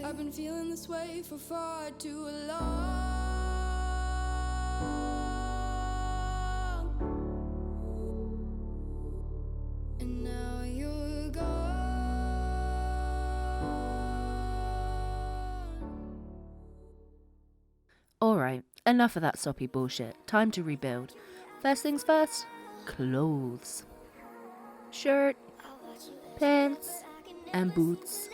I've been feeling this way for far too long. And now you're gone. Alright, enough of that soppy bullshit. Time to rebuild. First things first, clothes. Shirt, pants, and boots.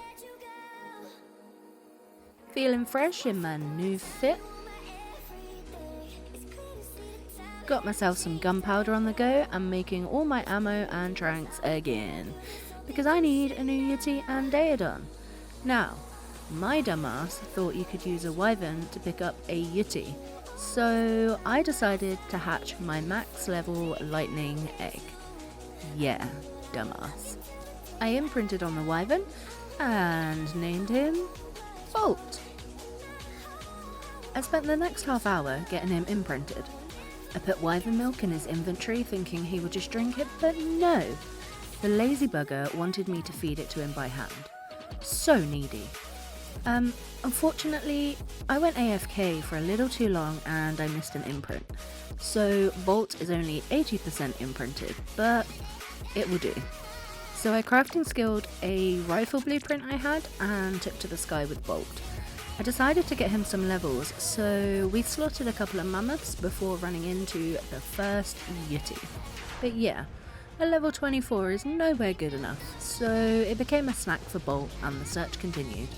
Feeling fresh in my new fit. Got myself some gunpowder on the go and making all my ammo and tranks again. Because I need a new Yeti and Daedon. Now, my dumbass thought you could use a wyvern to pick up a Yeti. So I decided to hatch my max level lightning egg. Yeah, dumbass. I imprinted on the wyvern and named him Bolt. I spent the next half hour getting him imprinted. I put wyvern milk in his inventory thinking he would just drink it, but no. The lazy bugger wanted me to feed it to him by hand. So needy. Unfortunately, I went AFK for a little too long and I missed an imprint. So Bolt is only 80% imprinted, but it will do. So I crafting skilled a rifle blueprint I had and took to the sky with Bolt. I decided to get him some levels, so we slaughtered a couple of mammoths before running into the first Yeti. But yeah, a level 24 is nowhere good enough, so it became a snack for Bolt and the search continued.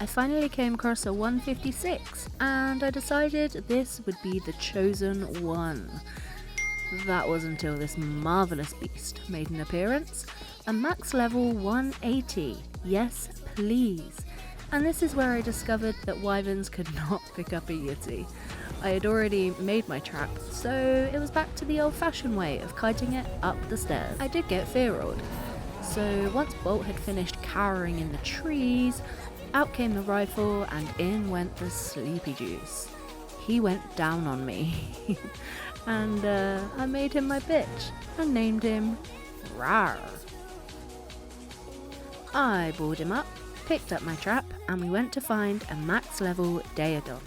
I finally came across a 156 and I decided this would be the chosen one. That was until this marvellous beast made an appearance, a max level 180, yes please. And this is where I discovered that wyverns could not pick up a Yeti. I had already made my trap, so it was back to the old-fashioned way of kiting it up the stairs. I did get fear-rolled. So once Bolt had finished cowering in the trees, out came the rifle and in went the sleepy juice. He went down on me. And I made him my bitch and named him Rawr. I balled him up, picked up my trap, and we went to find a max level Daedon.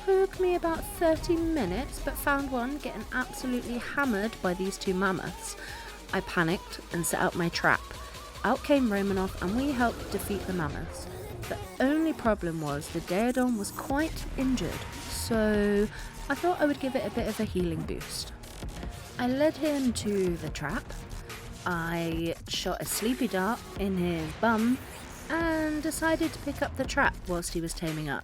Took me about 30 minutes, but found one getting absolutely hammered by these two mammoths. I panicked and set up my trap. Out came Romanoff and we helped defeat the mammoths. The only problem was the Daedon was quite injured, so I thought I would give it a bit of a healing boost. I led him to the trap. I shot a sleepy dart in his bum and decided to pick up the trap whilst he was taming up.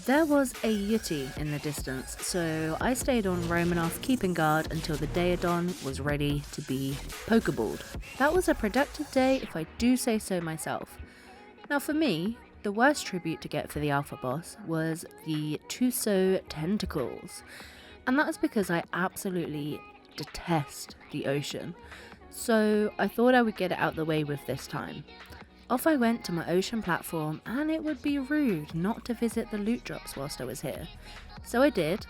There was a Yeti in the distance, so I stayed on Romanoff keeping guard until the Daedon was ready to be pokeballed. That was a productive day if I do say so myself. Now for me, the worst tribute to get for the alpha boss was the Tuso Tentacles, and that is because I absolutely detest the ocean, so I thought I would get it out the way with this time. Off I went to my ocean platform, and it would be rude not to visit the loot drops whilst I was here. So I did,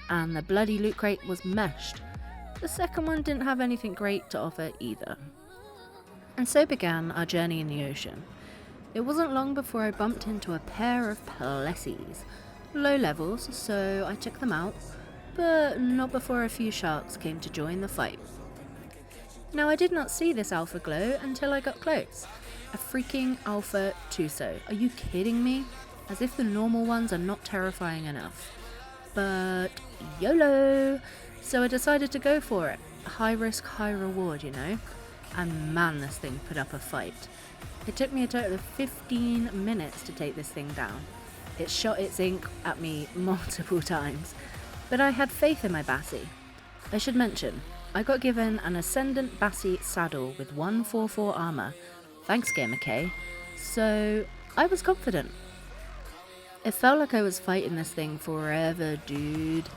and the bloody loot crate was meshed. The second one didn't have anything great to offer either. And so began our journey in the ocean. It wasn't long before I bumped into a pair of plessies. Low levels, so I took them out, but not before a few sharks came to join the fight. Now I did not see this alpha glow until I got close. A freaking ALPHA Tuso. Are you kidding me? As if the normal ones are not terrifying enough. But YOLO! So I decided to go for it. High risk, high reward, you know? And man, this thing put up a fight. It took me a total of 15 minutes to take this thing down. It shot its ink at me multiple times. But I had faith in my Bassie. I should mention, I got given an Ascendant Bassie saddle with 144 armour. Thanks, Gamer K. So, I was confident. It felt like I was fighting this thing forever, dude.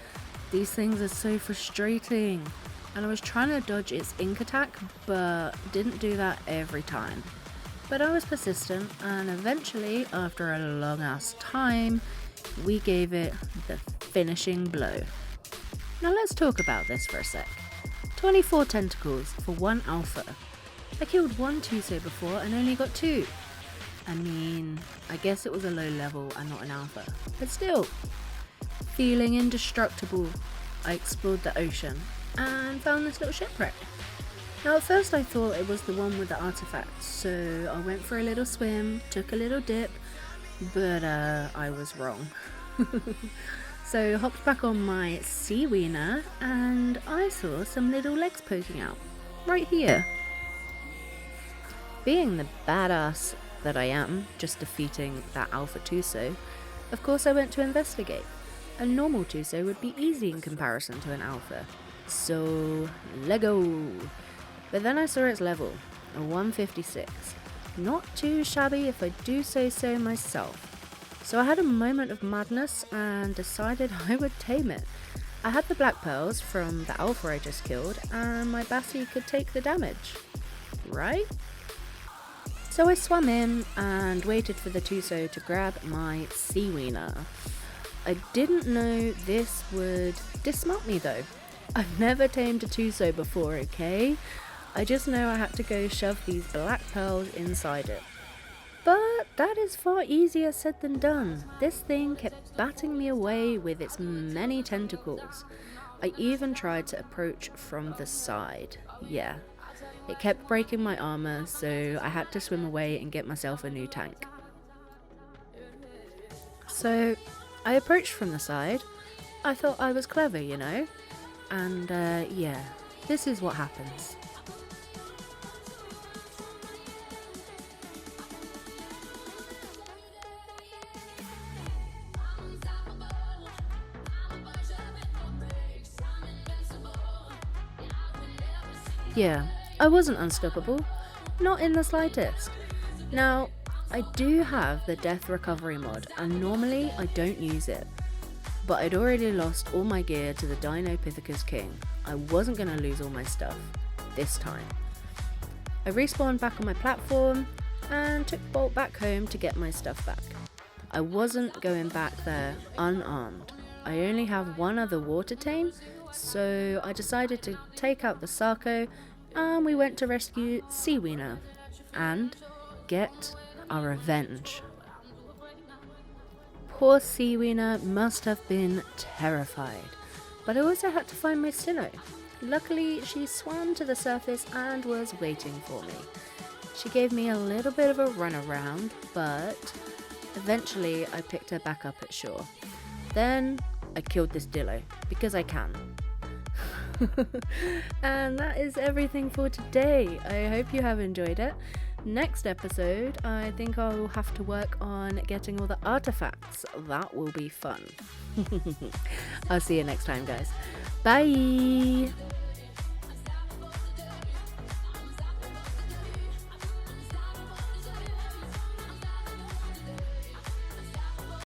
These things are so frustrating. And I was trying to dodge its ink attack, but didn't do that every time. But I was persistent, and eventually, after a long ass time, we gave it the finishing blow. Now let's talk about this for a sec. 24 tentacles for one alpha. I killed one Tuso before and only got 2. I mean, I guess it was a low level and not an alpha, but still. Feeling indestructible, I explored the ocean and found this little shipwreck. Now at first I thought it was the one with the artifacts, so I went for a little swim, took a little dip, but I was wrong. So hopped back on my sea wiener and I saw some little legs poking out, right here. Being the badass that I am, just defeating that ALPHA Tuso, of course I went to investigate. A normal Tuso would be easy in comparison to an alpha, so Lego. But then I saw its level, a 156. Not too shabby if I do say so myself. So I had a moment of madness and decided I would tame it. I had the black pearls from the alpha I just killed and my Bassie could take the damage, right? So I swam in and waited for the Tuso to grab my sea wiener. I didn't know this would dismount me though. I've never tamed a Tuso before, okay? I just know I had to go shove these black pearls inside it. But that is far easier said than done. This thing kept batting me away with its many tentacles. I even tried to approach from the side. Yeah, it kept breaking my armor, so I had to swim away and get myself a new tank. So I approached from the side. I thought I was clever, you know? And yeah, this is what happens. Yeah, I wasn't unstoppable, not in the slightest. Now, I do have the death recovery mod and normally I don't use it, but I'd already lost all my gear to the Dinopithecus King. I wasn't going to lose all my stuff, this time. I respawned back on my platform and took Bolt back home to get my stuff back. I wasn't going back there unarmed. I only have one other water tame, so I decided to take out the Sarko and we went to rescue Sea Wiener and get our revenge. Poor Sea Wiener must have been terrified, but I also had to find my Sinnoh. Luckily she swam to the surface and was waiting for me. She gave me a little bit of a runaround, but eventually I picked her back up at shore. Then I killed this Dillo, because I can. And that is everything for today. I hope you have enjoyed it. Next episode, I think I'll have to work on getting all the artifacts. That will be fun. I'll see you next time, guys. Bye!